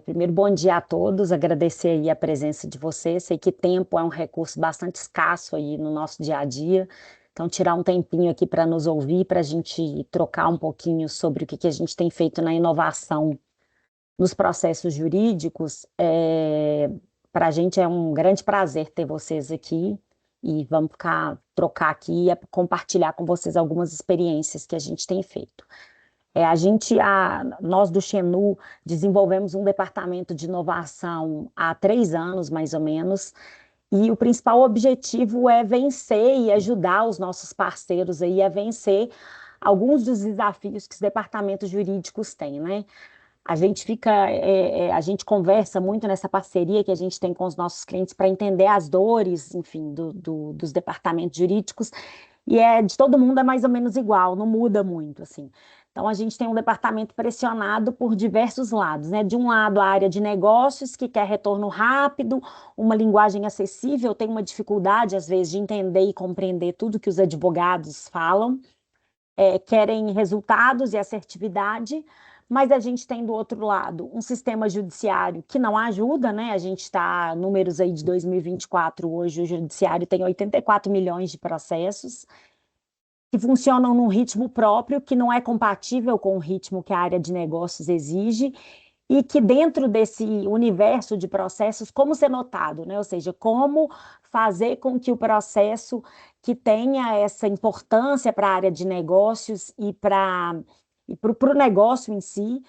Primeiro, bom dia a todos, agradecer aí a presença de vocês. Sei que tempo é um recurso bastante escasso aí no nosso dia a dia, então tirar um tempinho aqui para nos ouvir, para a gente trocar um pouquinho sobre o que a gente tem feito na inovação nos processos jurídicos. Para a gente é um grande prazer ter vocês aqui e vamos trocar aqui e compartilhar com vocês algumas experiências que a gente tem feito. Nós do Xenu desenvolvemos um departamento de inovação há 3 anos, mais ou menos, e o principal objetivo é vencer e ajudar os nossos parceiros aí a vencer alguns dos desafios que os departamentos jurídicos têm, né? A gente conversa muito nessa parceria que a gente tem com os nossos clientes para entender as dores, enfim, dos departamentos jurídicos, e de todo mundo é mais ou menos igual, não muda muito, assim. Então, a gente tem um departamento pressionado por diversos lados, né? De um lado, a área de negócios, que quer retorno rápido, uma linguagem acessível, tem uma dificuldade, às vezes, de entender e compreender tudo que os advogados falam, querem resultados e assertividade, mas a gente tem do outro lado um sistema judiciário que não ajuda, né? A gente está, números aí de 2024, hoje o judiciário tem 84 milhões de processos que funcionam num ritmo próprio, que não é compatível com o ritmo que a área de negócios exige, e que dentro desse universo de processos, como ser notado, né? Ou seja, como fazer com que o processo que tenha essa importância para a área de negócios e para o negócio em si,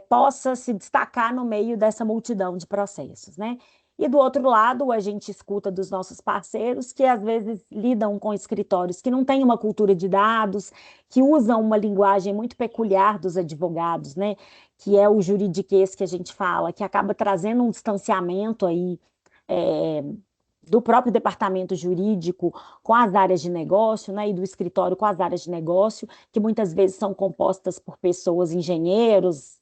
possa se destacar no meio dessa multidão de processos, né? E do outro lado, a gente escuta dos nossos parceiros que às vezes lidam com escritórios que não têm uma cultura de dados, que usam uma linguagem muito peculiar dos advogados, né? Que é o juridiquês que a gente fala, que acaba trazendo um distanciamento aí é, do próprio departamento jurídico com as áreas de negócio, né, e do escritório com as áreas de negócio, que muitas vezes são compostas por pessoas, engenheiros,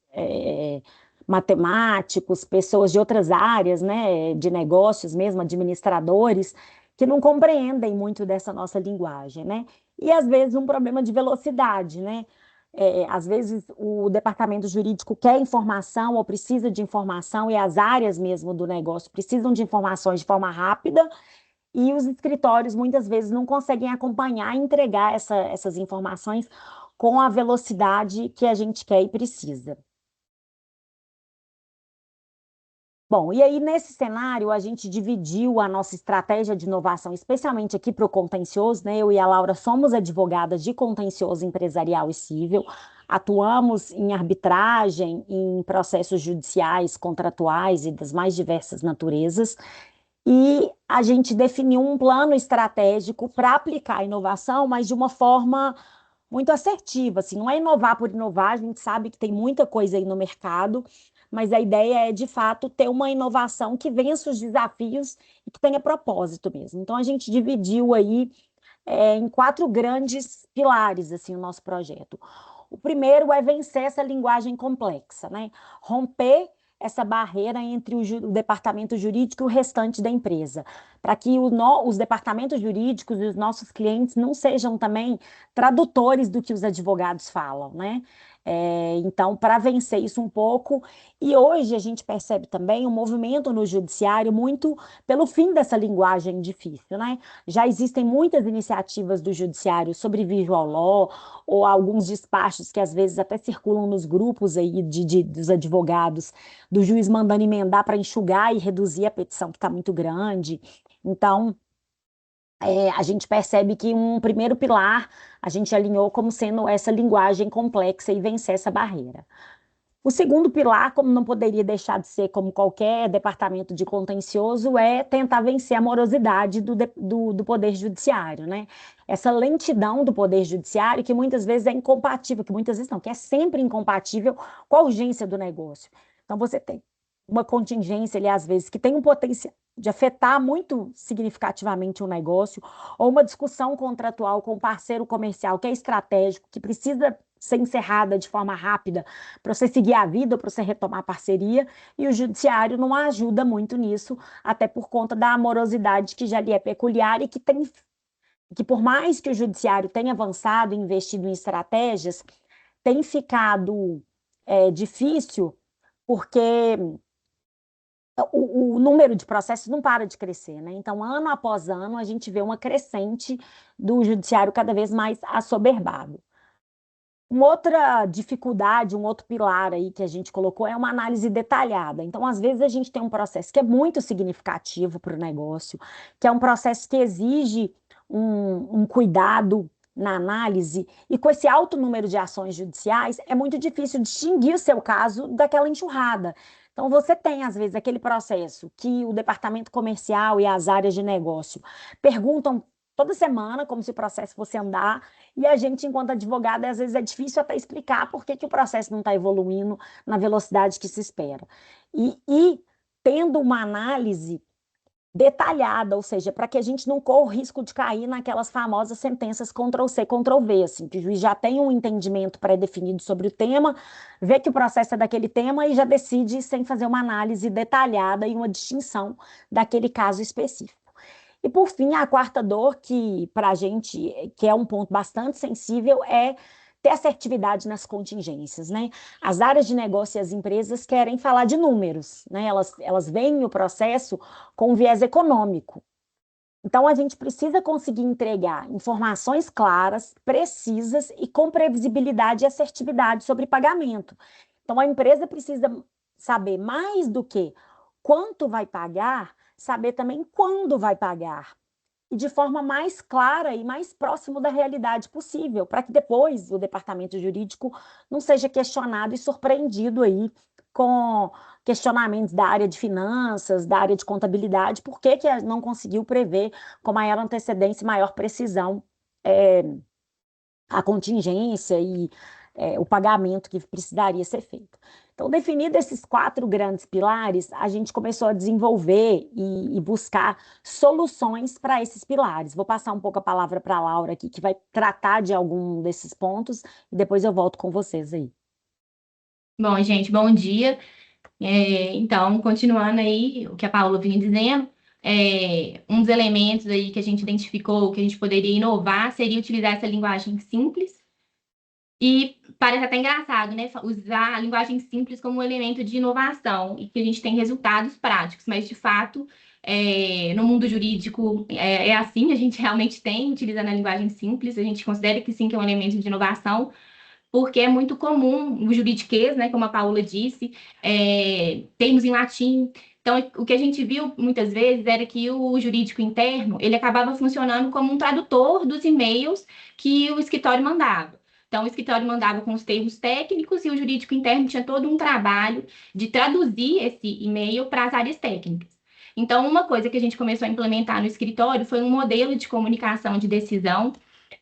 matemáticos, pessoas de outras áreas, né, de negócios mesmo, administradores, que não compreendem muito dessa nossa linguagem, né? E às vezes um problema de velocidade, né? Às vezes o departamento jurídico quer informação ou precisa de informação, e as áreas mesmo do negócio precisam de informações de forma rápida, e os escritórios muitas vezes não conseguem acompanhar e entregar essas informações com a velocidade que a gente quer e precisa. Bom, e aí nesse cenário a gente dividiu a nossa estratégia de inovação, especialmente aqui para o contencioso, né? Eu e a Laura somos advogadas de contencioso empresarial e civil, atuamos em arbitragem, em processos judiciais, contratuais e das mais diversas naturezas, e a gente definiu um plano estratégico para aplicar a inovação, mas de uma forma muito assertiva, assim, não é inovar por inovar, a gente sabe que tem muita coisa aí no mercado, mas a ideia é, de fato, ter uma inovação que vença os desafios e que tenha propósito mesmo. Então, a gente dividiu aí em quatro grandes pilares, assim, o nosso projeto. O primeiro é vencer essa linguagem complexa, né? Romper essa barreira entre o departamento jurídico e o restante da empresa, para que os departamentos jurídicos e os nossos clientes não sejam também tradutores do que os advogados falam, né? Então, para vencer isso um pouco, e hoje a gente percebe também um movimento no judiciário muito pelo fim dessa linguagem difícil, né? Já existem muitas iniciativas do judiciário sobre visual law, ou alguns despachos que às vezes até circulam nos grupos aí dos advogados, do juiz mandando emendar para enxugar e reduzir a petição que está muito grande. Então, a gente percebe que um primeiro pilar a gente alinhou como sendo essa linguagem complexa e vencer essa barreira. O segundo pilar, como não poderia deixar de ser como qualquer departamento de contencioso, é tentar vencer a morosidade do Poder Judiciário, né? Essa lentidão do Poder Judiciário, que muitas vezes é incompatível, que muitas vezes não, que é sempre incompatível com a urgência do negócio. Então, você tem uma contingência ali, às vezes, que tem um potencial de afetar muito significativamente o negócio, ou uma discussão contratual com um parceiro comercial que é estratégico, que precisa ser encerrada de forma rápida para você seguir a vida, para você retomar a parceria, e o judiciário não ajuda muito nisso, até por conta da amorosidade que já lhe é peculiar, e que por mais que o judiciário tenha avançado e investido em estratégias, tem ficado difícil, porque o número de processos não para de crescer, né? Então, ano após ano, a gente vê uma crescente do judiciário cada vez mais assoberbado. Uma outra dificuldade, um outro pilar aí que a gente colocou é uma análise detalhada. Então, às vezes, a gente tem um processo que é muito significativo para o negócio, que é um processo que exige um cuidado na análise, e com esse alto número de ações judiciais, é muito difícil distinguir o seu caso daquela enxurrada. Então, você tem, às vezes, aquele processo que o departamento comercial e as áreas de negócio perguntam toda semana, como se o processo fosse andar, e a gente, enquanto advogada, às vezes é difícil até explicar por que que o processo não está evoluindo na velocidade que se espera. E tendo uma análise detalhada, ou seja, para que a gente não corra o risco de cair naquelas famosas sentenças Ctrl+C, Ctrl+V, assim, que o juiz já tem um entendimento pré-definido sobre o tema, vê que o processo é daquele tema e já decide sem fazer uma análise detalhada e uma distinção daquele caso específico. E, por fim, a quarta dor, que para a gente, que é um ponto bastante sensível, é ter assertividade nas contingências, né? As áreas de negócio e as empresas querem falar de números, né? Elas veem o processo com um viés econômico. Então, a gente precisa conseguir entregar informações claras, precisas e com previsibilidade e assertividade sobre pagamento. Então, a empresa precisa saber mais do que quanto vai pagar, saber também quando vai pagar. E de forma mais clara e mais próximo da realidade possível, para que depois o departamento jurídico não seja questionado e surpreendido aí com questionamentos da área de finanças, da área de contabilidade, por que que não conseguiu prever com maior antecedência e maior precisão é, a contingência e o pagamento que precisaria ser feito. Então, definidos esses quatro grandes pilares, a gente começou a desenvolver e buscar soluções para esses pilares. Vou passar um pouco a palavra para a Laura aqui, que vai tratar de algum desses pontos, e depois eu volto com vocês aí. Bom, gente, bom dia. Então, continuando aí o que a Paula vinha dizendo, um dos elementos aí que a gente identificou que a gente poderia inovar seria utilizar essa linguagem simples e parece até engraçado, né? Usar a linguagem simples como um elemento de inovação e que a gente tem resultados práticos, mas de fato, no mundo jurídico é assim, a gente realmente tem, utilizando a linguagem simples, a gente considera que sim, que é um elemento de inovação, porque é muito comum o juridiquês, né, como a Paula disse, termos em latim. Então, o que a gente viu muitas vezes era que o jurídico interno, ele acabava funcionando como um tradutor dos e-mails que o escritório mandava. Então, o escritório mandava com os termos técnicos e o jurídico interno tinha todo um trabalho de traduzir esse e-mail para as áreas técnicas. Então, uma coisa que a gente começou a implementar no escritório foi um modelo de comunicação de decisão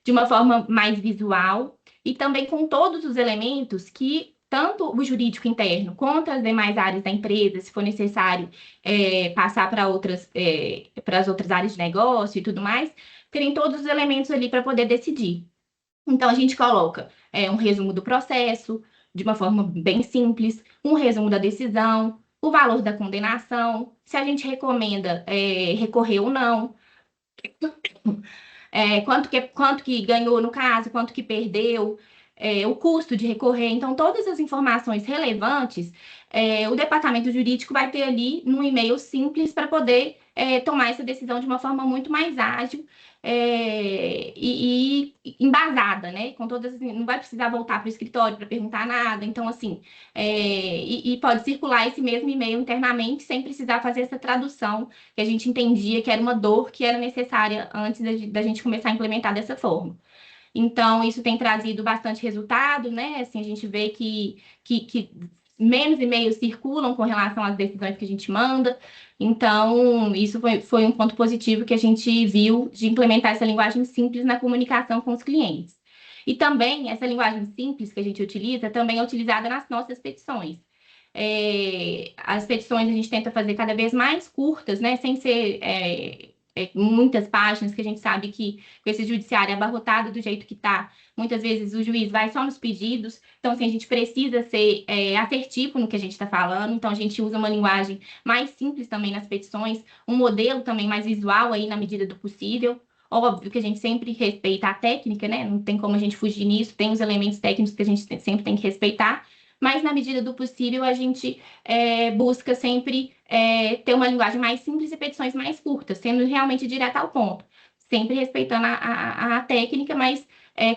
de uma forma mais visual, e também com todos os elementos que tanto o jurídico interno quanto as demais áreas da empresa, se for necessário passar para as outras áreas de negócio e tudo mais, terem todos os elementos ali para poder decidir. Então, a gente coloca um resumo do processo, de uma forma bem simples, um resumo da decisão, o valor da condenação, se a gente recomenda recorrer ou não, quanto que ganhou no caso, quanto que perdeu, o custo de recorrer. Então, todas as informações relevantes, o departamento jurídico vai ter ali num e-mail simples para poder tomar essa decisão de uma forma muito mais ágil e embasada, né? Com todas, não vai precisar voltar para o escritório para perguntar nada. Então, assim, e pode circular esse mesmo e-mail internamente sem precisar fazer essa tradução que a gente entendia que era uma dor que era necessária antes da gente começar a implementar dessa forma. Então, isso tem trazido bastante resultado, né? Assim, a gente vê que menos e-mails circulam com relação às decisões que a gente manda. Então, isso foi um ponto positivo que a gente viu de implementar essa linguagem simples na comunicação com os clientes. E também, essa linguagem simples que a gente utiliza, também é utilizada nas nossas petições. As petições a gente tenta fazer cada vez mais curtas, né? Sem ser muitas páginas, que a gente sabe que com esse judiciário abarrotado do jeito que está, muitas vezes o juiz vai só nos pedidos. Então, assim, a gente precisa ser assertivo no que a gente está falando. Então, a gente usa uma linguagem mais simples também nas petições, um modelo também mais visual aí na medida do possível. Óbvio que a gente sempre respeita a técnica, né? Não tem como a gente fugir nisso, tem os elementos técnicos que a gente sempre tem que respeitar, mas na medida do possível a gente busca sempre ter uma linguagem mais simples e petições mais curtas, sendo realmente direto ao ponto, sempre respeitando a técnica, mas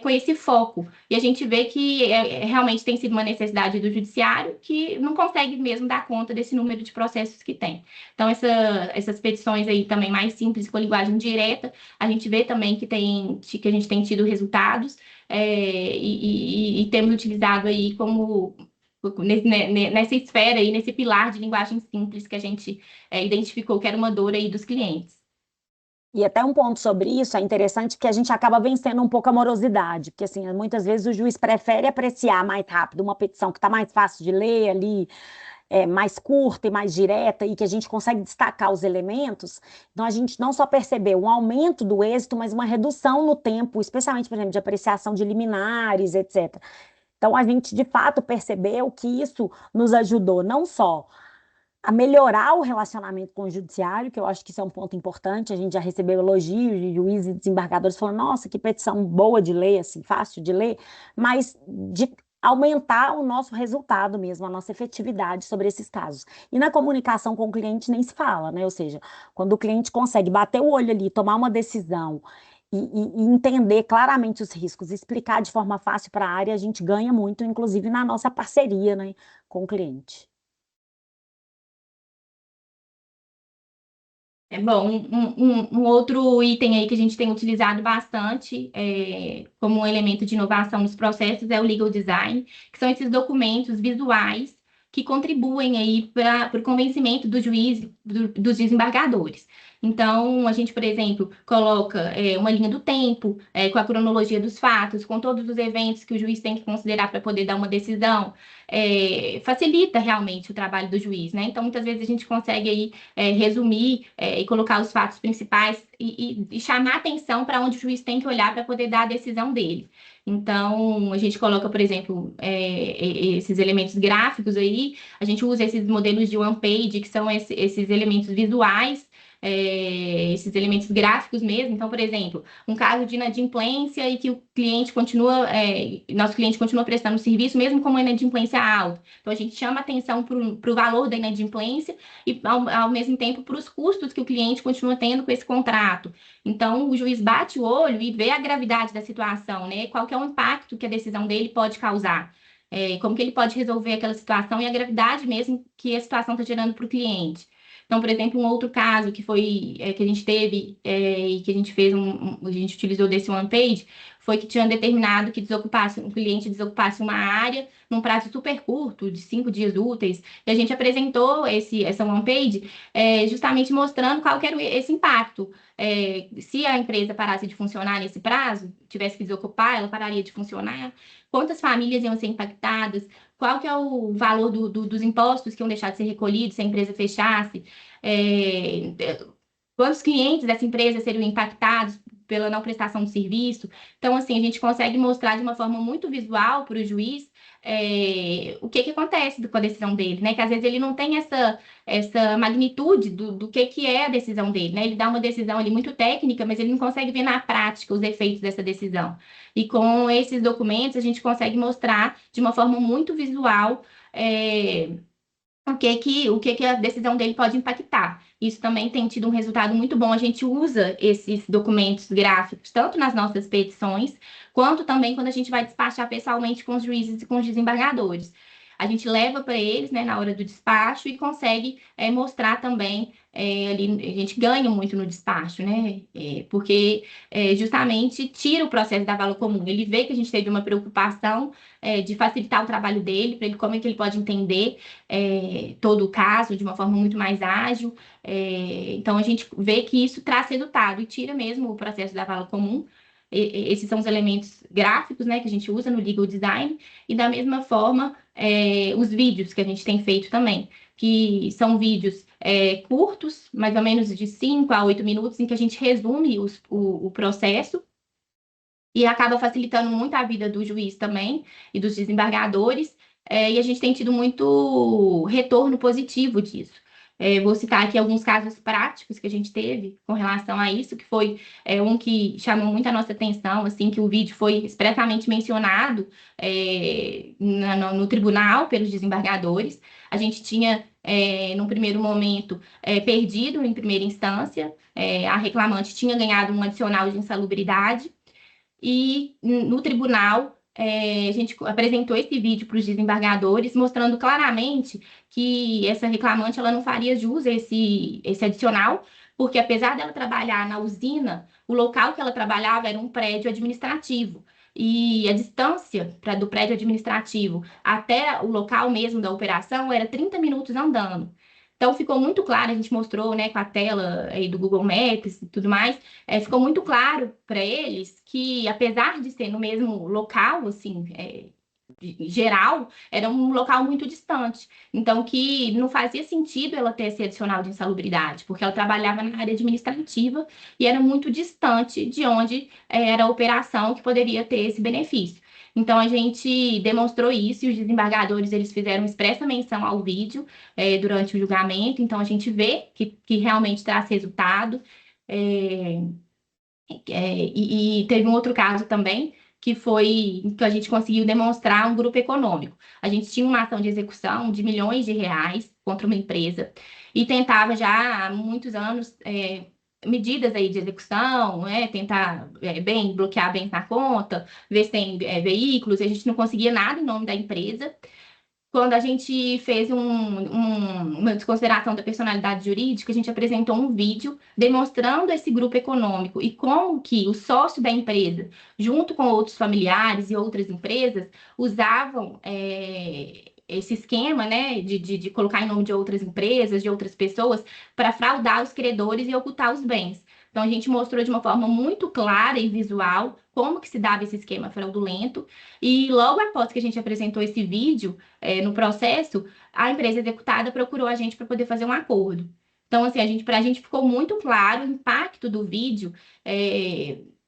com esse foco. E a gente vê que realmente tem sido uma necessidade do judiciário que não consegue mesmo dar conta desse número de processos que tem. Então, essas petições aí também mais simples, com a linguagem direta, a gente vê também que a gente tem tido resultados e temos utilizado aí como nessa esfera aí, nesse pilar de linguagem simples que a gente identificou que era uma dor aí dos clientes. E até um ponto sobre isso, é interessante que a gente acaba vencendo um pouco a morosidade, porque assim, muitas vezes o juiz prefere apreciar mais rápido uma petição que está mais fácil de ler ali, mais curta e mais direta, e que a gente consegue destacar os elementos. Então, a gente não só percebeu um aumento do êxito, mas uma redução no tempo, especialmente, por exemplo, de apreciação de liminares, etc. Então, a gente, de fato, percebeu que isso nos ajudou não só a melhorar o relacionamento com o judiciário, que eu acho que isso é um ponto importante. A gente já recebeu elogios de juízes e desembargadores falando, nossa, que petição boa de ler, assim, fácil de ler, mas de aumentar o nosso resultado mesmo, a nossa efetividade sobre esses casos. E na comunicação com o cliente nem se fala, né? Ou seja, quando o cliente consegue bater o olho ali, tomar uma decisão e entender claramente os riscos, explicar de forma fácil para a área, a gente ganha muito, inclusive na nossa parceria, né, com o cliente. É bom, um outro item aí que a gente tem utilizado bastante como um elemento de inovação nos processos é o legal design, que são esses documentos visuais que contribuem aí para o convencimento do juiz, dos desembargadores. Então, a gente, por exemplo, coloca uma linha do tempo, com a cronologia dos fatos, com todos os eventos que o juiz tem que considerar para poder dar uma decisão, facilita realmente o trabalho do juiz, né? Então, muitas vezes a gente consegue aí resumir e colocar os fatos principais e chamar atenção para onde o juiz tem que olhar para poder dar a decisão dele. Então, a gente coloca, por exemplo, esses elementos gráficos aí, a gente usa esses modelos de one page, que são esses elementos visuais, esses elementos gráficos mesmo. Então, por exemplo, um caso de inadimplência e que o cliente continua, nosso cliente continua prestando serviço, mesmo com uma inadimplência alta. Então, a gente chama atenção para o valor da inadimplência e, ao mesmo tempo, para os custos que o cliente continua tendo com esse contrato. Então, o juiz bate o olho e vê a gravidade da situação, né? Qual que é o impacto que a decisão dele pode causar. Como que ele pode resolver aquela situação e a gravidade mesmo que a situação está gerando para o cliente. Então, por exemplo, um outro caso que foi que a gente teve e que a gente fez a gente utilizou desse one page foi que tinha determinado que um cliente desocupasse uma área num prazo super curto, de 5 dias úteis, e a gente apresentou essa one page justamente mostrando qual que era esse impacto. Se a empresa parasse de funcionar nesse prazo, tivesse que desocupar, ela pararia de funcionar, quantas famílias iam ser impactadas, qual que é o valor dos impostos que iam deixar de ser recolhidos se a empresa fechasse, é, quantos clientes dessa empresa seriam impactados pela não prestação de serviço. Então, assim, a gente consegue mostrar de uma forma muito visual para o juiz o que acontece com a decisão dele, né? Que às vezes ele não tem essa magnitude do que é a decisão dele, né? Ele dá uma decisão ali muito técnica, mas ele não consegue ver na prática os efeitos dessa decisão. E com esses documentos, a gente consegue mostrar de uma forma muito visual o que a decisão dele pode impactar. Isso também tem tido um resultado muito bom. A gente usa esses documentos gráficos tanto nas nossas petições, quanto também quando a gente vai despachar pessoalmente com os juízes e com os desembargadores. A gente leva para eles, né, na hora do despacho e consegue mostrar também ali, a gente ganha muito no despacho, né? Porque justamente tira o processo da vala comum. Ele vê que a gente teve uma preocupação de facilitar o trabalho dele, para ele como é que ele pode entender todo o caso de uma forma muito mais ágil. Então, a gente vê que isso traz resultado e tira mesmo o processo da vala comum. Esses são os elementos gráficos, né, que a gente usa no legal design, e da mesma forma, os vídeos que a gente tem feito também, que são vídeos curtos, mais ou menos de 5 a 8 minutos, em que a gente resume o processo e acaba facilitando muito a vida do juiz também e dos desembargadores, e a gente tem tido muito retorno positivo disso. Vou citar aqui alguns casos práticos que a gente teve com relação a isso, que foi um que chamou muito a nossa atenção, assim, que o vídeo foi expressamente mencionado no tribunal pelos desembargadores. A gente tinha, num primeiro momento, perdido em primeira instância, a reclamante tinha ganhado um adicional de insalubridade, e no tribunal a gente apresentou esse vídeo para os desembargadores, mostrando claramente que essa reclamante ela não faria jus a esse adicional, porque apesar dela trabalhar na usina, o local que ela trabalhava era um prédio administrativo. E a distância do prédio administrativo até o local mesmo da operação era 30 minutos andando. Então, ficou muito claro, a gente mostrou, né, com a tela aí do Google Maps e tudo mais, ficou muito claro para eles que, apesar de ser no mesmo local, assim, geral, era um local muito distante. Então, que não fazia sentido ela ter esse adicional de insalubridade, porque ela trabalhava na área administrativa e era muito distante de onde era a operação que poderia ter esse benefício. Então, a gente demonstrou isso e os desembargadores eles fizeram expressa menção ao vídeo durante o julgamento. Então, a gente vê que realmente traz resultado. É, e teve um outro caso também, que foi que a gente conseguiu demonstrar um grupo econômico. A gente tinha uma ação de execução de milhões de reais contra uma empresa e tentava já há muitos anos medidas aí de execução, tentar bloquear bens na conta, ver se tem veículos, e a gente não conseguia nada em nome da empresa. Quando a gente fez uma desconsideração da personalidade jurídica, a gente apresentou um vídeo demonstrando esse grupo econômico e como que o sócio da empresa, junto com outros familiares e outras empresas, usavam esse esquema, né, de colocar em nome de outras empresas, de outras pessoas, para fraudar os credores e ocultar os bens. Então, a gente mostrou de uma forma muito clara e visual como que se dava esse esquema fraudulento. E logo após que a gente apresentou esse vídeo, no processo, a empresa executada procurou a gente para poder fazer um acordo. Então, assim, para a gente ficou muito claro o impacto do vídeo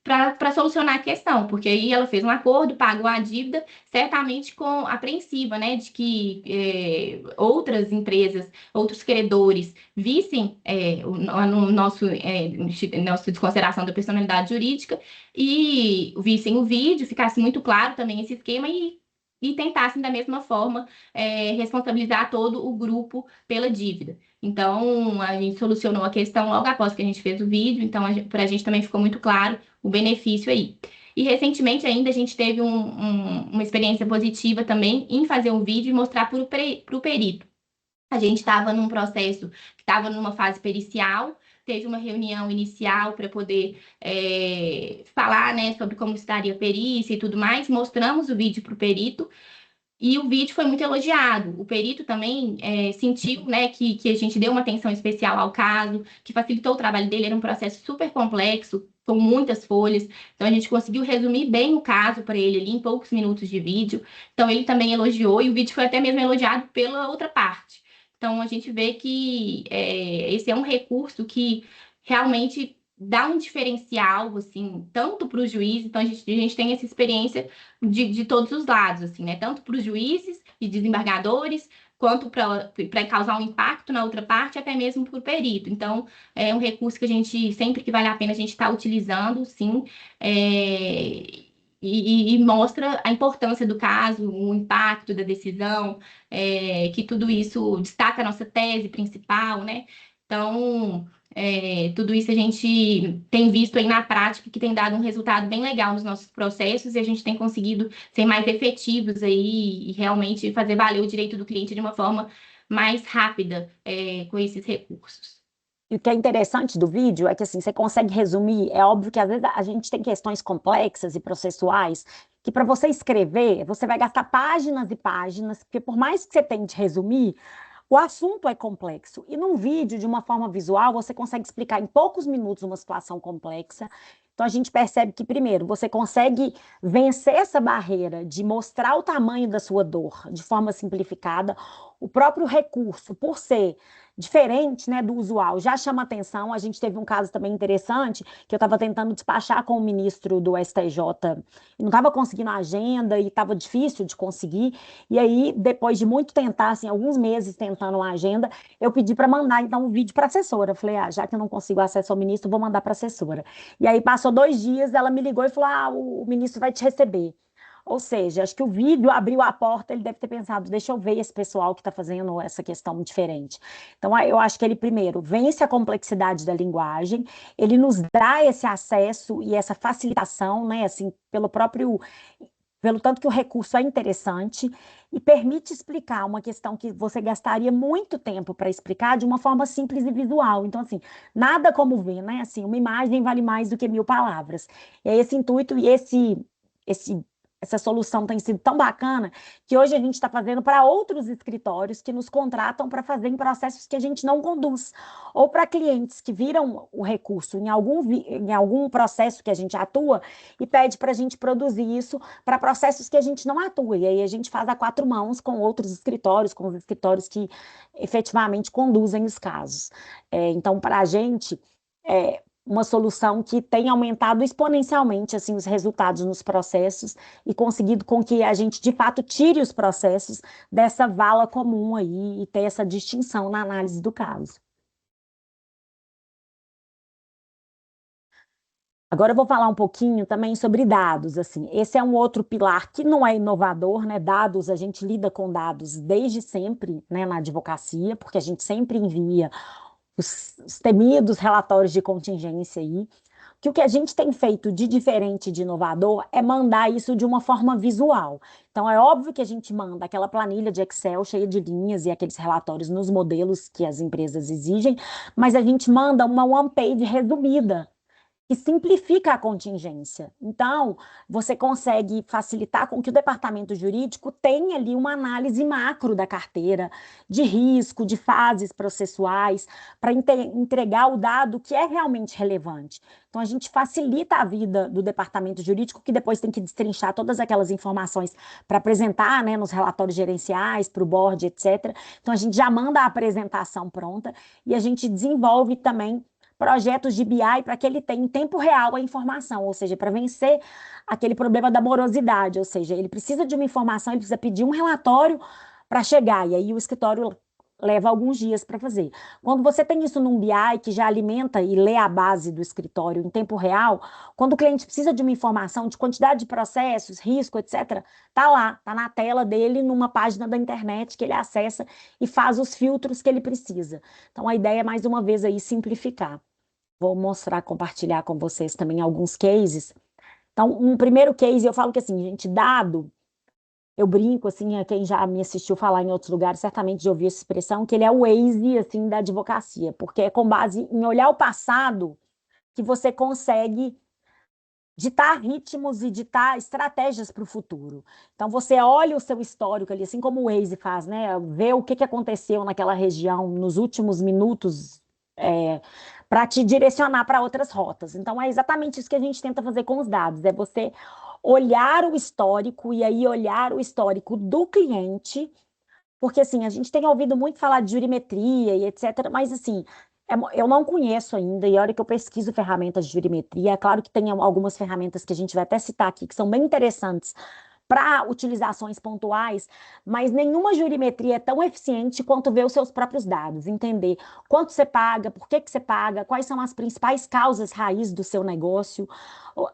para solucionar a questão, porque aí ela fez um acordo, pagou a dívida, certamente com apreensiva, né, de que outras empresas, outros credores vissem no nossa desconsideração da personalidade jurídica e vissem o vídeo, ficasse muito claro também esse esquema e tentassem, da mesma forma, responsabilizar todo o grupo pela dívida. Então, a gente solucionou a questão logo após que a gente fez o vídeo, então, para a gente também ficou muito claro o benefício aí. E, recentemente, ainda, a gente teve uma experiência positiva também em fazer um vídeo e mostrar para o perito. A gente estava num processo que estava numa fase pericial, teve uma reunião inicial para poder falar, né, sobre como estaria a perícia e tudo mais. Mostramos o vídeo para o perito e o vídeo foi muito elogiado. O perito também sentiu, né, que a gente deu uma atenção especial ao caso, que facilitou o trabalho dele. Era um processo super complexo, com muitas folhas. Então, a gente conseguiu resumir bem o caso para ele ali em poucos minutos de vídeo. Então, ele também elogiou e o vídeo foi até mesmo elogiado pela outra parte. Então, a gente vê que esse é um recurso que realmente dá um diferencial, assim, tanto para o juiz. Então, a gente tem essa experiência de todos os lados, assim, né? Tanto para os juízes e desembargadores, quanto para causar um impacto na outra parte, até mesmo para o perito. Então, é um recurso que a gente, sempre que vale a pena, a gente está utilizando, sim, e mostra a importância do caso, o impacto da decisão, que tudo isso destaca a nossa tese principal, né? Então, tudo isso a gente tem visto aí na prática que tem dado um resultado bem legal nos nossos processos e a gente tem conseguido ser mais efetivos aí e realmente fazer valer o direito do cliente de uma forma mais rápida, com esses recursos. E o que é interessante do vídeo é que assim, você consegue resumir, é óbvio que às vezes a gente tem questões complexas e processuais, que para você escrever, você vai gastar páginas e páginas, porque por mais que você tente resumir, o assunto é complexo. E num vídeo, de uma forma visual, você consegue explicar em poucos minutos uma situação complexa. Então a gente percebe que, primeiro, você consegue vencer essa barreira de mostrar o tamanho da sua dor de forma simplificada. o próprio recurso, por ser diferente, né, do usual, já chama atenção. A gente teve um caso também interessante, que eu estava tentando despachar com o ministro do STJ, e não estava conseguindo a agenda, e estava difícil de conseguir, e aí, depois de muito tentar, assim, alguns meses tentando uma agenda, eu pedi para mandar, então, um vídeo para a assessora. Falei, já que eu não consigo acesso ao ministro, vou mandar para a assessora. E aí, passou 2 dias, ela me ligou e falou, o ministro vai te receber. Ou seja, acho que o vídeo abriu a porta, ele deve ter pensado, deixa eu ver esse pessoal que está fazendo essa questão diferente. Então, eu acho que ele, primeiro, vence a complexidade da linguagem, ele nos dá esse acesso e essa facilitação, né, assim, pelo tanto que o recurso é interessante e permite explicar uma questão que você gastaria muito tempo para explicar de uma forma simples e visual. Então, assim, nada como ver, né? Assim, uma imagem vale mais do que 1.000 palavras. E é esse intuito e esse, essa solução tem sido tão bacana que hoje a gente está fazendo para outros escritórios que nos contratam para fazer em processos que a gente não conduz, ou para clientes que viram o recurso em algum processo que a gente atua e pede para a gente produzir isso para processos que a gente não atua. E aí a gente faz a quatro mãos com outros escritórios, com os escritórios que efetivamente conduzem os casos. Então, para a gente, uma solução que tem aumentado exponencialmente assim os resultados nos processos e conseguido com que a gente de fato tire os processos dessa vala comum aí e ter essa distinção na análise do caso. Agora eu vou falar um pouquinho também sobre dados, assim. Esse é um outro pilar que não é inovador, né? Dados, a gente lida com dados desde sempre, né, na advocacia, porque a gente sempre envia os temidos relatórios de contingência aí, que o que a gente tem feito de diferente, de inovador, é mandar isso de uma forma visual. Então, é óbvio que a gente manda aquela planilha de Excel cheia de linhas e aqueles relatórios nos modelos que as empresas exigem, mas a gente manda uma one-page resumida, que simplifica a contingência. Então, você consegue facilitar com que o departamento jurídico tenha ali uma análise macro da carteira, de risco, de fases processuais, para entregar o dado que é realmente relevante. Então, a gente facilita a vida do departamento jurídico, que depois tem que destrinchar todas aquelas informações para apresentar, né, nos relatórios gerenciais, para o board, etc. Então, a gente já manda a apresentação pronta e a gente desenvolve também projetos de BI para que ele tenha em tempo real a informação, ou seja, para vencer aquele problema da morosidade, ou seja, ele precisa de uma informação, ele precisa pedir um relatório para chegar, e aí o escritório leva alguns dias para fazer. Quando você tem isso num BI que já alimenta e lê a base do escritório em tempo real, quando o cliente precisa de uma informação de quantidade de processos, risco, etc., tá lá, tá na tela dele, numa página da internet que ele acessa e faz os filtros que ele precisa. Então, a ideia é, mais uma vez, aí, simplificar. Vou mostrar, compartilhar com vocês também alguns cases. Então, um primeiro case, eu falo que assim, gente, dado, eu brinco, assim, quem já me assistiu falar em outros lugares, certamente já ouviu essa expressão, que ele é o Waze, assim, da advocacia, porque é com base em olhar o passado que você consegue ditar ritmos e ditar estratégias para o futuro. Então, você olha o seu histórico ali, assim como o Waze faz, né? Vê o que que aconteceu naquela região nos últimos minutos, para te direcionar para outras rotas. Então, é exatamente isso que a gente tenta fazer com os dados, é você olhar o histórico e aí olhar o histórico do cliente, porque assim, a gente tem ouvido muito falar de jurimetria e etc, mas assim, eu não conheço ainda, e a hora que eu pesquiso ferramentas de jurimetria, é claro que tem algumas ferramentas que a gente vai até citar aqui, que são bem interessantes para utilizações pontuais, mas nenhuma jurimetria é tão eficiente quanto ver os seus próprios dados, entender quanto você paga, por que que você paga, quais são as principais causas raiz do seu negócio,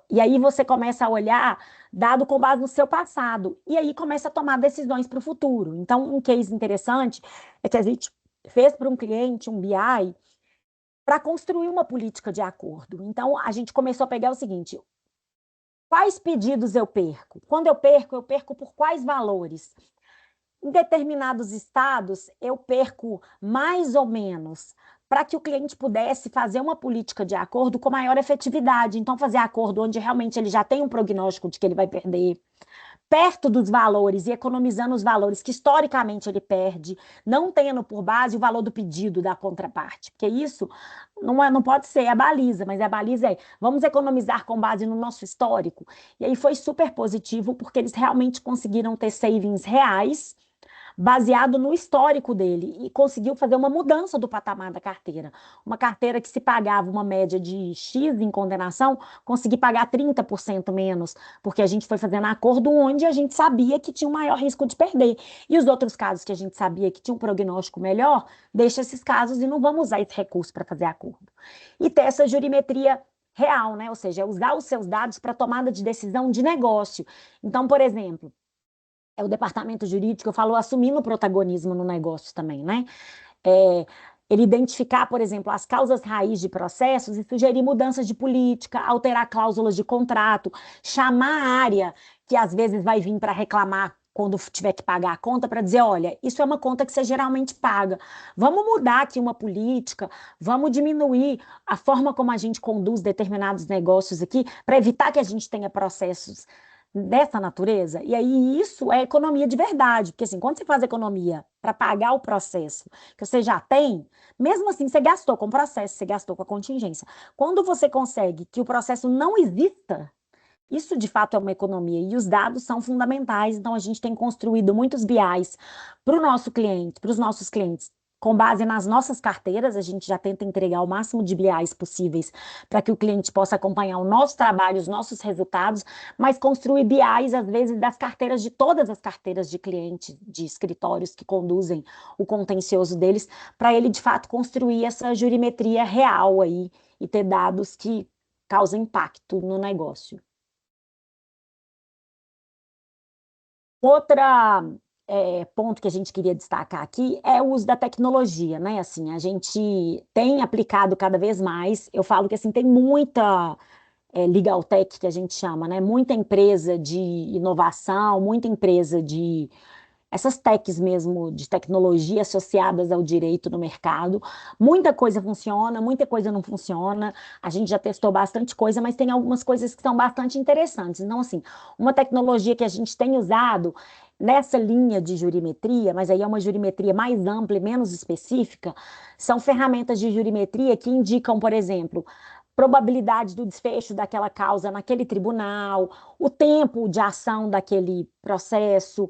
e aí você começa a olhar dado com base no seu passado, e aí começa a tomar decisões para o futuro. Então, um case interessante é que a gente fez para um cliente um BI para construir uma política de acordo. Então, a gente começou a pegar o seguinte: quais pedidos eu perco? Quando eu perco por quais valores? Em determinados estados, eu perco mais ou menos para que o cliente pudesse fazer uma política de acordo com maior efetividade. Então, fazer acordo onde realmente ele já tem um prognóstico de que ele vai perder, perto dos valores e economizando os valores que historicamente ele perde, não tendo por base o valor do pedido da contraparte, porque isso não pode ser a baliza, mas a baliza é vamos economizar com base no nosso histórico. E aí foi super positivo, porque eles realmente conseguiram ter savings reais, baseado no histórico dele, e conseguiu fazer uma mudança do patamar da carteira. Uma carteira que se pagava uma média de X em condenação, consegui pagar 30% menos, porque a gente foi fazendo acordo onde a gente sabia que tinha um maior risco de perder. E os outros casos que a gente sabia que tinha um prognóstico melhor, deixa esses casos e não vamos usar esse recurso para fazer acordo. E ter essa jurimetria real, né? Ou seja, usar os seus dados para tomada de decisão de negócio. Então, por exemplo, o departamento jurídico falou assumindo o protagonismo no negócio também, né? É, ele identificar, por exemplo, as causas raiz de processos e sugerir mudanças de política, alterar cláusulas de contrato, chamar a área que às vezes vai vir para reclamar quando tiver que pagar a conta, para dizer, olha, isso é uma conta que você geralmente paga. Vamos mudar aqui uma política, vamos diminuir a forma como a gente conduz determinados negócios aqui, para evitar que a gente tenha processos dessa natureza. E aí isso é economia de verdade, porque assim, quando você faz economia para pagar o processo que você já tem, mesmo assim você gastou com o processo, você gastou com a contingência. Quando você consegue que o processo não exista, isso de fato é uma economia e os dados são fundamentais, então a gente tem construído muitos BIs para o nosso cliente, para os nossos clientes. Com base nas nossas carteiras, a gente já tenta entregar o máximo de BIs possíveis para que o cliente possa acompanhar o nosso trabalho, os nossos resultados, mas construir BIs, às vezes, das carteiras de todas as carteiras de clientes, de escritórios que conduzem o contencioso deles, para ele, de fato, construir essa jurimetria real aí e ter dados que causam impacto no negócio. Outra ponto que a gente queria destacar aqui é o uso da tecnologia, né? Assim, a gente tem aplicado cada vez mais. Eu falo que assim tem muita legal tech que a gente chama, né? Muita empresa de inovação, muita empresa de essas techs mesmo de tecnologia associadas ao direito no mercado. Muita coisa funciona, muita coisa não funciona. A gente já testou bastante coisa, mas tem algumas coisas que são bastante interessantes. Então, assim, uma tecnologia que a gente tem usado nessa linha de jurimetria, mas aí é uma jurimetria mais ampla e menos específica, são ferramentas de jurimetria que indicam, por exemplo, probabilidade do desfecho daquela causa naquele tribunal, o tempo de ação daquele processo,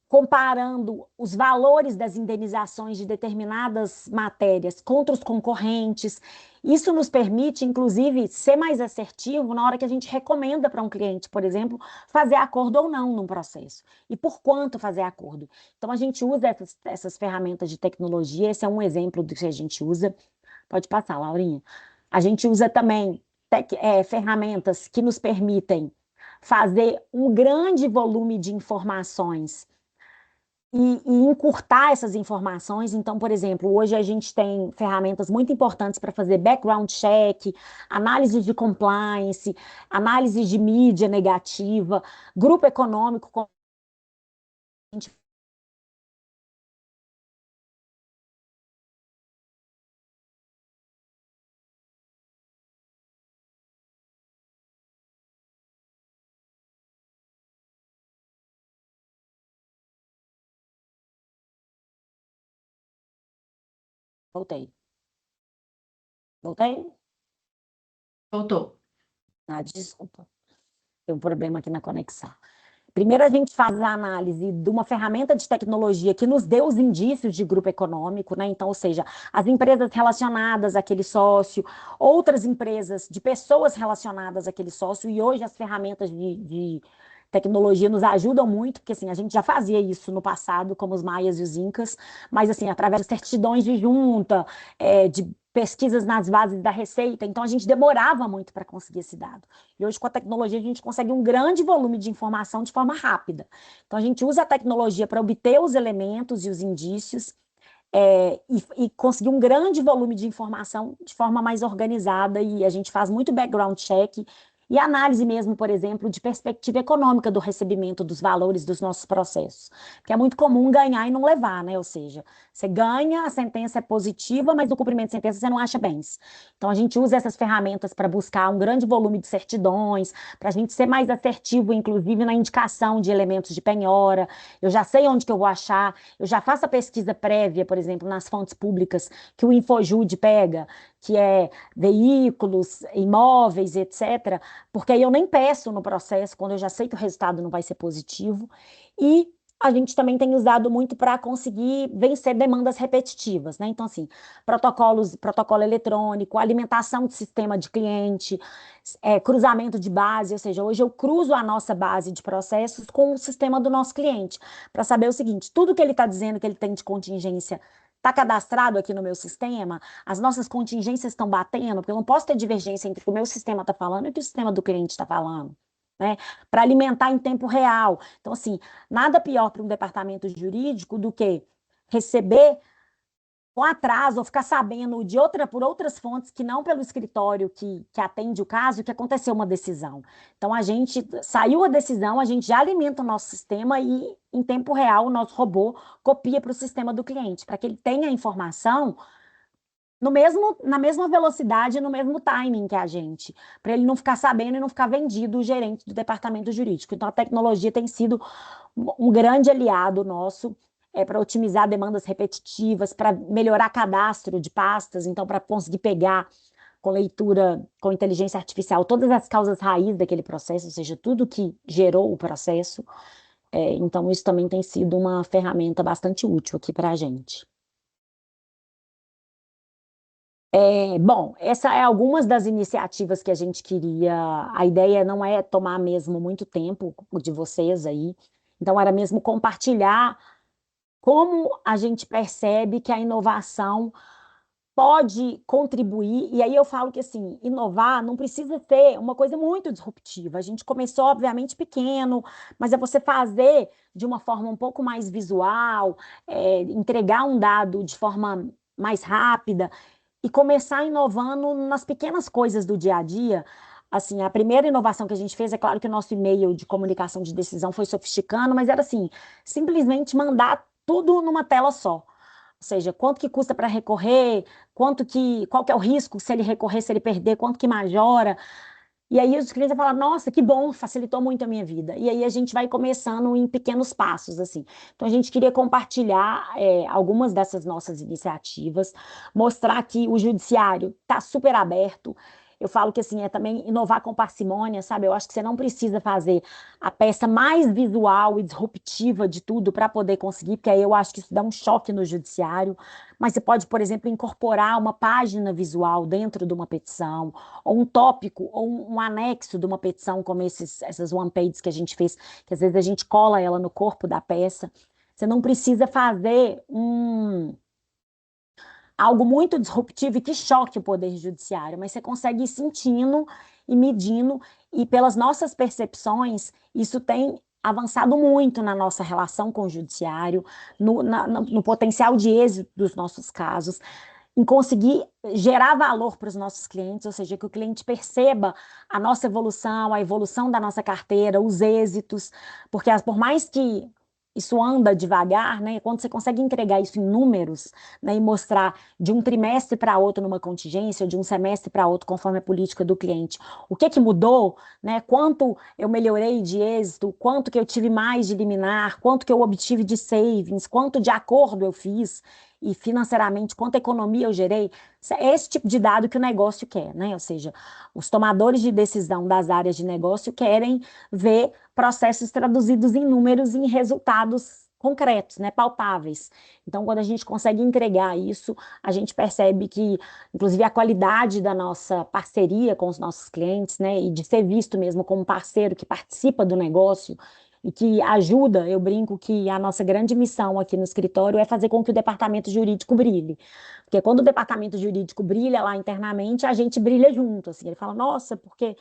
comparando os valores das indenizações de determinadas matérias contra os concorrentes. Isso nos permite, inclusive, ser mais assertivo na hora que a gente recomenda para um cliente, por exemplo, fazer acordo ou não num processo. E por quanto fazer acordo. Então, a gente usa essas ferramentas de tecnologia, esse é um exemplo do que a gente usa. Pode passar, Laurinha. A gente usa também ferramentas que nos permitem fazer um grande volume de informações e encurtar essas informações. Então, por exemplo, hoje a gente tem ferramentas muito importantes para fazer background check, análise de compliance, análise de mídia negativa, grupo econômico. A gente voltei. Voltei? Voltou. Ah, desculpa. Tem um problema aqui na conexão. Primeiro, a gente faz a análise de uma ferramenta de tecnologia que nos dê os indícios de grupo econômico, né? Então, ou seja, as empresas relacionadas àquele sócio, outras empresas de pessoas relacionadas àquele sócio, e hoje as ferramentas de tecnologia nos ajudam muito, porque assim, a gente já fazia isso no passado, como os maias e os incas, mas assim, através de certidões de junta, de pesquisas nas bases da Receita, então a gente demorava muito para conseguir esse dado. E hoje, com a tecnologia, a gente consegue um grande volume de informação de forma rápida. Então, a gente usa a tecnologia para obter os elementos e os indícios e conseguir um grande volume de informação de forma mais organizada. E a gente faz muito background check e análise mesmo, por exemplo, de perspectiva econômica do recebimento dos valores dos nossos processos. Porque é muito comum ganhar e não levar, né? Ou seja, você ganha, a sentença é positiva, mas no cumprimento de sentença você não acha bens. Então, a gente usa essas ferramentas para buscar um grande volume de certidões, para a gente ser mais assertivo, inclusive na indicação de elementos de penhora. Eu já sei onde que eu vou achar, eu já faço a pesquisa prévia, por exemplo, nas fontes públicas que o Infojude pega, que é veículos, imóveis, etc., porque aí eu nem peço no processo, quando eu já sei que o resultado não vai ser positivo. E a gente também tem usado muito para conseguir vencer demandas repetitivas, né? Então, assim, protocolo eletrônico, alimentação de sistema de cliente, cruzamento de base, ou seja, hoje eu cruzo a nossa base de processos com o sistema do nosso cliente, para saber o seguinte: tudo que ele está dizendo que ele tem de contingência está cadastrado aqui no meu sistema, as nossas contingências estão batendo, porque eu não posso ter divergência entre o que o meu sistema está falando e o que o sistema do cliente está falando. Né, para alimentar em tempo real. Então, assim, nada pior para um departamento jurídico do que receber com atraso ou ficar sabendo por outras fontes que não pelo escritório que atende o caso, que aconteceu uma decisão. Então, a gente saiu a decisão, a gente já alimenta o nosso sistema e, em tempo real, o nosso robô copia para o sistema do cliente, para que ele tenha a informação na mesma velocidade, no mesmo timing que a gente, para ele não ficar sabendo e não ficar vendido o gerente do departamento jurídico. Então, a tecnologia tem sido um grande aliado nosso para otimizar demandas repetitivas, para melhorar cadastro de pastas, então, para conseguir pegar com leitura, com inteligência artificial, todas as causas raiz daquele processo, ou seja, tudo que gerou o processo. Então, isso também tem sido uma ferramenta bastante útil aqui para a gente. Bom, essa é algumas das iniciativas que a gente queria. A ideia não é tomar mesmo muito tempo de vocês aí. Então, era mesmo compartilhar como a gente percebe que a inovação pode contribuir. E aí eu falo que assim, inovar não precisa ser uma coisa muito disruptiva. A gente começou, obviamente, pequeno, mas é você fazer de uma forma um pouco mais visual, entregar um dado de forma mais rápida e começar inovando nas pequenas coisas do dia a dia. Assim, a primeira inovação que a gente fez, é claro que o nosso e-mail de comunicação de decisão foi sofisticando, mas era assim, simplesmente mandar tudo numa tela só. Ou seja, quanto que custa para recorrer, qual que é o risco se ele recorrer, se ele perder, quanto que majora. E aí os clientes vão falar, nossa, que bom, facilitou muito a minha vida. E aí a gente vai começando em pequenos passos, assim. Então a gente queria compartilhar algumas dessas nossas iniciativas, mostrar que o judiciário está super aberto. Eu falo que assim, é também inovar com parcimônia, sabe? Eu acho que você não precisa fazer a peça mais visual e disruptiva de tudo para poder conseguir, porque aí eu acho que isso dá um choque no judiciário. Mas você pode, por exemplo, incorporar uma página visual dentro de uma petição, ou um tópico, ou um anexo de uma petição, como essas one-pages que a gente fez, que às vezes a gente cola ela no corpo da peça. Você não precisa fazer algo muito disruptivo e que choque o poder judiciário, mas você consegue ir sentindo e medindo, e pelas nossas percepções, isso tem avançado muito na nossa relação com o judiciário, no potencial de êxito dos nossos casos, em conseguir gerar valor para os nossos clientes, ou seja, que o cliente perceba a nossa evolução, a evolução da nossa carteira, os êxitos, porque por mais que isso anda devagar, né? Quando você consegue entregar isso em números, né, e mostrar de um trimestre para outro numa contingência, ou de um semestre para outro, conforme a política do cliente, o que mudou, né? Quanto eu melhorei de êxito, quanto que eu tive mais de liminar, quanto que eu obtive de savings, quanto de acordo eu fiz e financeiramente, quanta economia eu gerei, é esse tipo de dado que o negócio quer, né? Ou seja, os tomadores de decisão das áreas de negócio querem ver processos traduzidos em números e em resultados concretos, né, palpáveis. Então, quando a gente consegue entregar isso, a gente percebe que, inclusive, a qualidade da nossa parceria com os nossos clientes, né, e de ser visto mesmo como parceiro que participa do negócio e que ajuda, eu brinco que a nossa grande missão aqui no escritório é fazer com que o departamento jurídico brilhe. Porque quando o departamento jurídico brilha lá internamente, a gente brilha junto, assim, ele fala, nossa, porque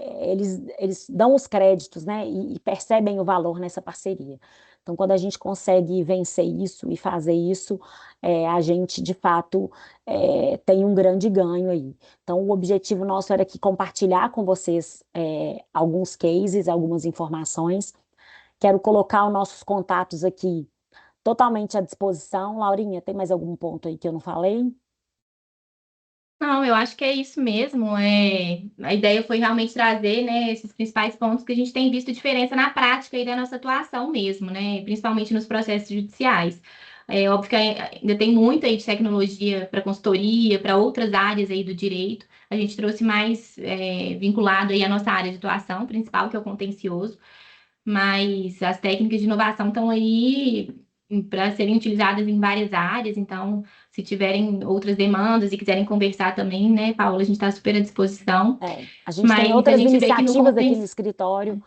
eles dão os créditos, né, e percebem o valor nessa parceria. Então, quando a gente consegue vencer isso e fazer isso, a gente, de fato, tem um grande ganho aí. Então, o objetivo nosso era aqui compartilhar com vocês alguns cases, algumas informações. Quero colocar os nossos contatos aqui totalmente à disposição. Laurinha, tem mais algum ponto aí que eu não falei? Não, eu acho que é isso mesmo. A ideia foi realmente trazer, né, esses principais pontos que a gente tem visto diferença na prática e da nossa atuação mesmo, né, principalmente nos processos judiciais. É óbvio que ainda tem muito aí de tecnologia para consultoria, para outras áreas aí do direito. A gente trouxe mais vinculado aí à nossa área de atuação principal, que é o contencioso. mas as técnicas de inovação estão aí para serem utilizadas em várias áreas, então, se tiverem outras demandas e quiserem conversar também, né, Paula, a gente está super à disposição, A gente tem mas a outras gente vê que no iniciativas aqui no contexto. escritório,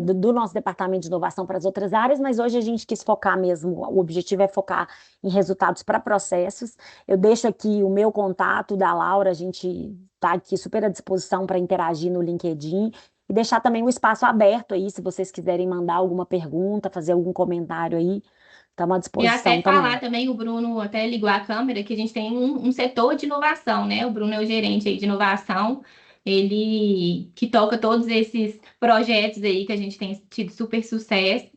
do nosso departamento de inovação para as outras áreas, mas hoje a gente quis focar mesmo, o objetivo é focar em resultados para processos. Eu deixo aqui o meu contato da Laura, a gente está aqui super à disposição para interagir no LinkedIn e deixar também o espaço aberto aí, se vocês quiserem mandar alguma pergunta, fazer algum comentário aí, estamos à E até disposição falar também. também, o Bruno até ligou a câmera, que a gente tem um setor de inovação, né? O Bruno é o gerente aí de inovação, ele que toca todos esses projetos aí que a gente tem tido super sucesso.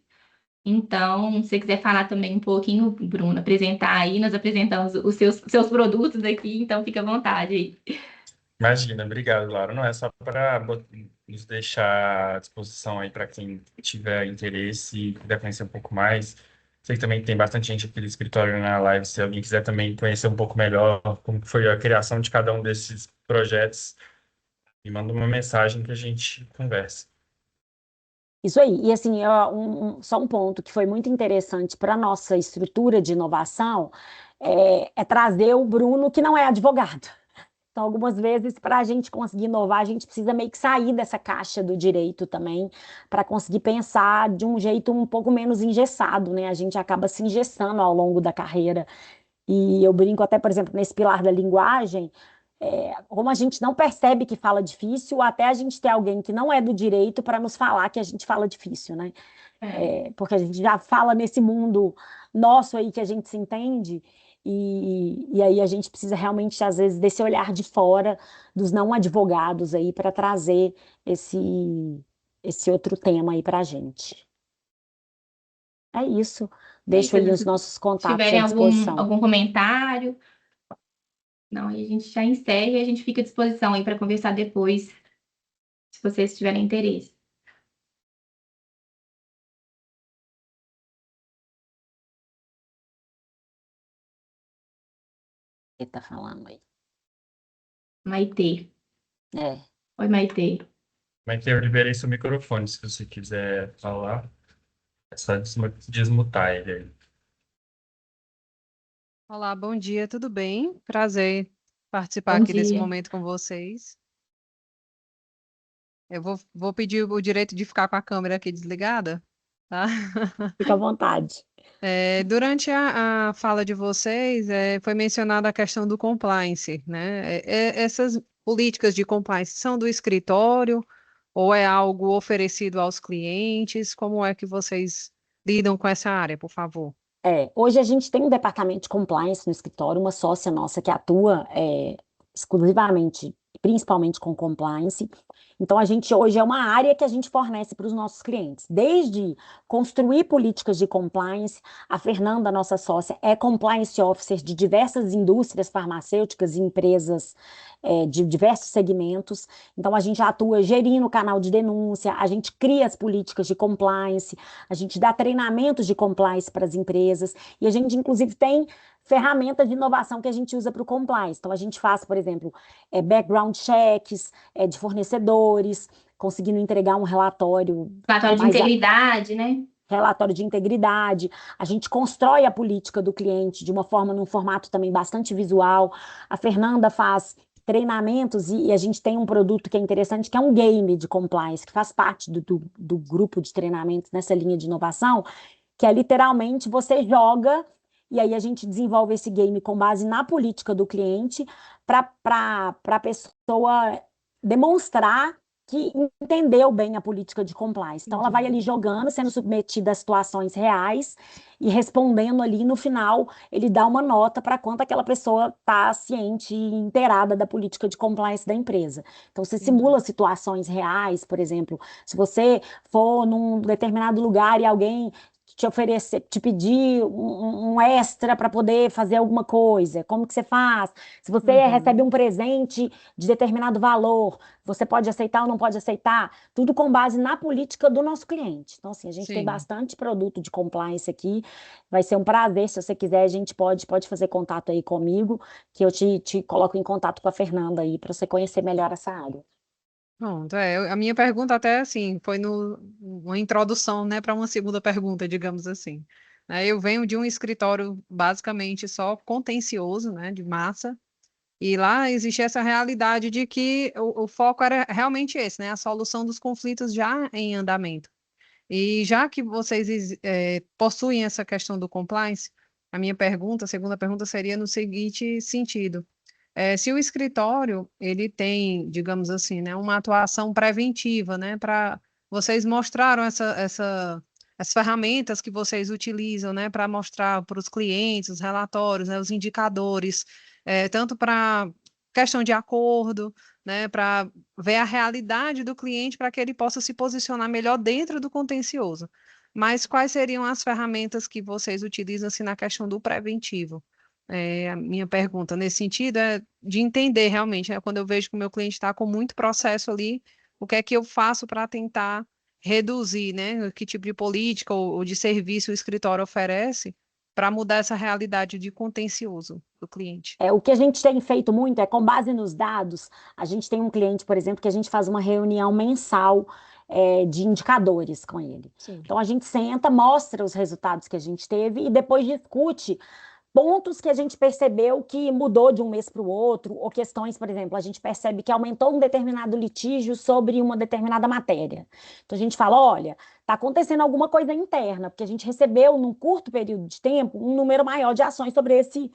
Então, se você quiser falar também um pouquinho, Bruno, apresentar aí, nós apresentamos os seus produtos aqui, então fica à vontade aí. Imagina, obrigado, Laura. Não é só para nos deixar à disposição aí para quem tiver interesse e quiser conhecer um pouco mais. Sei que também tem bastante gente aqui do escritório na live. Se alguém quiser também conhecer um pouco melhor como que foi a criação de cada um desses projetos, me manda uma mensagem que a gente conversa. Isso aí. E assim, ó, só um ponto que foi muito interessante para a nossa estrutura de inovação é trazer o Bruno, que não é advogado. Então, algumas vezes, para a gente conseguir inovar, a gente precisa meio que sair dessa caixa do direito também, para conseguir pensar de um jeito um pouco menos engessado, né? A gente acaba se engessando ao longo da carreira. E eu brinco até, por exemplo, nesse pilar da linguagem, como a gente não percebe que fala difícil, até a gente ter alguém que não é do direito para nos falar que a gente fala difícil, né? É, Porque a gente já fala nesse mundo nosso aí que a gente se entende, e aí a gente precisa realmente, às vezes, desse olhar de fora dos não advogados aí para trazer esse outro tema aí para a gente. É isso. é Deixo isso. aí os Se nossos contatos à tiverem disposição. algum comentário, não, aí a gente já encerra e a gente fica à disposição aí para conversar depois, se vocês tiverem interesse. Ele tá falando aí. Maitê. É. Oi, Maitê. Mas eu liberei seu microfone, se você quiser falar. É só desmutar ele aí. Olá, bom dia, tudo bem? Prazer participar Bom aqui desse dia. momento com vocês. Eu vou pedir o direito de ficar com a câmera aqui desligada, tá? Fica à vontade. Durante a fala de vocês, foi mencionada a questão do compliance, né? Essas políticas de compliance são do escritório ou é algo oferecido aos clientes? Como é que vocês lidam com essa área, por favor? Hoje a gente tem um departamento de compliance no escritório, uma sócia nossa que atua exclusivamente, principalmente com compliance. Então, a gente hoje é uma área que a gente fornece para os nossos clientes, desde construir políticas de compliance. A Fernanda, nossa sócia, é compliance officer de diversas indústrias farmacêuticas e empresas de diversos segmentos. Então, a gente atua gerindo o canal de denúncia, a gente cria as políticas de compliance, a gente dá treinamentos de compliance para as empresas e a gente, inclusive, tem ferramentas de inovação que a gente usa para o compliance. Então, a gente faz, por exemplo, background checks de fornecedores, conseguindo entregar um relatório Relatório de mais integridade, né? relatório de integridade, a gente constrói a política do cliente de uma forma, num formato também bastante visual. A Fernanda faz treinamentos e a gente tem um produto que é interessante, que é um game de compliance, que faz parte do grupo de treinamentos nessa linha de inovação, que é literalmente você joga e aí a gente desenvolve esse game com base na política do cliente para a pessoa demonstrar que entendeu bem a política de compliance. Então, ela vai ali jogando, sendo submetida a situações reais e respondendo ali. No final, ele dá uma nota para quanto aquela pessoa está ciente e inteirada da política de compliance da empresa. Então, você Entendi. simula situações reais, por exemplo, se você for num determinado lugar e alguém te oferecer, te pedir um extra para poder fazer alguma coisa, como que você faz? Se você recebe Uhum. um presente de determinado valor, você pode aceitar ou não pode aceitar? Tudo com base na política do nosso cliente. Então, assim, a gente tem Sim. bastante produto de compliance aqui. Vai ser um prazer, se você quiser, a gente pode fazer contato aí comigo, que eu te coloco em contato com a Fernanda aí, para você conhecer melhor essa área. Pronto, a minha pergunta até assim foi uma introdução, né, para uma segunda pergunta, digamos assim. Eu venho de um escritório basicamente só contencioso, né, de massa, e lá existia essa realidade de que o foco era realmente esse, né, a solução dos conflitos já em andamento. E já que vocês possuem essa questão do compliance, a minha pergunta, a segunda pergunta seria no seguinte sentido. Se o escritório ele tem, digamos assim, né, uma atuação preventiva, né, para vocês mostraram as ferramentas que vocês utilizam, né, para mostrar para os clientes os relatórios, né, os indicadores, tanto para questão de acordo, né, para ver a realidade do cliente para que ele possa se posicionar melhor dentro do contencioso. Mas quais seriam as ferramentas que vocês utilizam assim, na questão do preventivo? A minha pergunta nesse sentido é de entender realmente, né, quando eu vejo que o meu cliente está com muito processo ali, o que é que eu faço para tentar reduzir, né, que tipo de política ou de serviço o escritório oferece para mudar essa realidade de contencioso do cliente. O que a gente tem feito muito é, com base nos dados, a gente tem um cliente, por exemplo, que a gente faz uma reunião mensal, de indicadores com ele. Sim. Então, a gente senta, mostra os resultados que a gente teve e depois discute pontos que a gente percebeu que mudou de um mês para o outro, ou questões, por exemplo, a gente percebe que aumentou um determinado litígio sobre uma determinada matéria. Então, a gente fala, olha, está acontecendo alguma coisa interna, porque a gente recebeu, num curto período de tempo, um número maior de ações sobre esse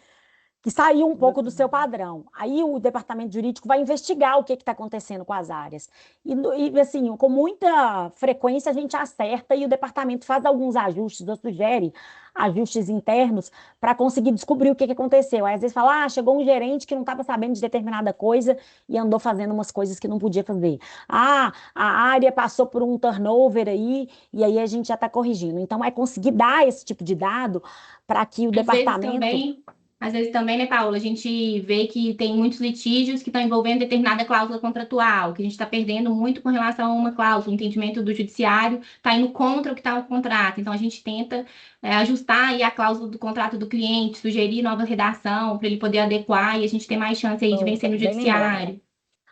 que saiu um pouco do seu padrão. Aí o departamento jurídico vai investigar o que está acontecendo com as áreas. E, assim, com muita frequência a gente acerta e o departamento faz alguns ajustes, ou sugere ajustes internos para conseguir descobrir o que aconteceu. Aí às vezes fala, chegou um gerente que não estava sabendo de determinada coisa e andou fazendo umas coisas que não podia fazer. A área passou por um turnover aí e aí a gente já está corrigindo. Então é conseguir dar esse tipo de dado para que o departamento... Às vezes também, né, Paula, a gente vê que tem muitos litígios que estão envolvendo determinada cláusula contratual, que a gente está perdendo muito com relação a uma cláusula, o entendimento do judiciário está indo contra o que está no contrato. Então, a gente tenta ajustar aí a cláusula do contrato do cliente, sugerir nova redação para ele poder adequar e a gente ter mais chance aí de vencer no judiciário.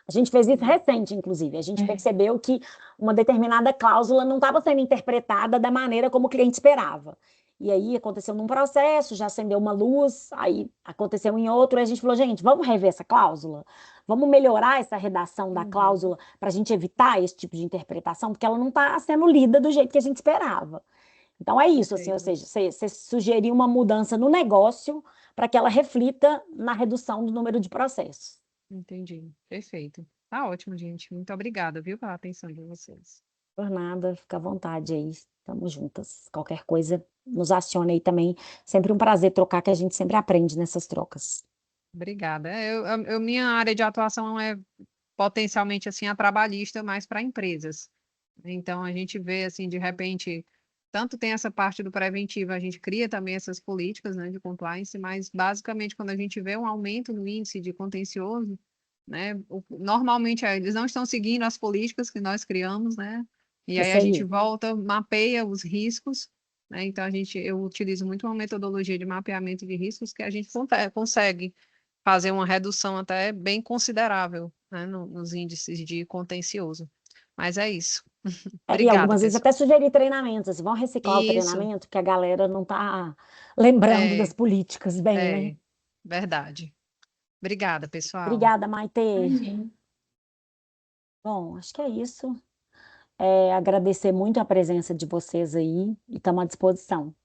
A gente fez isso recente, inclusive. A gente percebeu que uma determinada cláusula não estava sendo interpretada da maneira como o cliente esperava. E aí aconteceu num processo, já acendeu uma luz, aí aconteceu em outro, e a gente falou, gente, vamos rever essa cláusula? Vamos melhorar essa redação da cláusula para a gente evitar esse tipo de interpretação, porque ela não está sendo lida do jeito que a gente esperava. Então é isso, assim, ou seja, você sugeriu uma mudança no negócio para que ela reflita na redução do número de processos. Entendi. Perfeito. Tá ótimo, gente. Muito obrigada, viu, pela atenção de vocês. Por nada, fica à vontade aí. Estamos juntas. Qualquer coisa, nos acione aí também. Sempre um prazer trocar, que a gente sempre aprende nessas trocas. Obrigada. Minha área de atuação é potencialmente assim a trabalhista, mais para empresas. Então a gente vê assim, de repente, tanto tem essa parte do preventivo, a gente cria também essas políticas, né, de compliance, mas basicamente quando a gente vê um aumento no índice de contencioso, né, normalmente eles não estão seguindo as políticas que nós criamos, né? E aí Isso a gente aí. volta, mapeia os riscos, né? Então eu utilizo muito uma metodologia de mapeamento de riscos que a gente consegue fazer uma redução até bem considerável, né, nos índices de contencioso. Mas é isso. E Obrigada, algumas vezes pessoal. até sugerir treinamentos, assim, vão reciclar o Isso, treinamento, que a galera não está lembrando das políticas bem, né? verdade. Obrigada, pessoal. Obrigada, Maite. Imagina. Bom, acho que é isso. Agradecer muito a presença de vocês aí e estamos à disposição.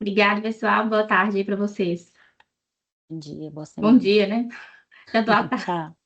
Obrigada, pessoal. Boa tarde aí para vocês. Bom dia, boa Bom semana. dia, né? Já tô à tarde. Tchau.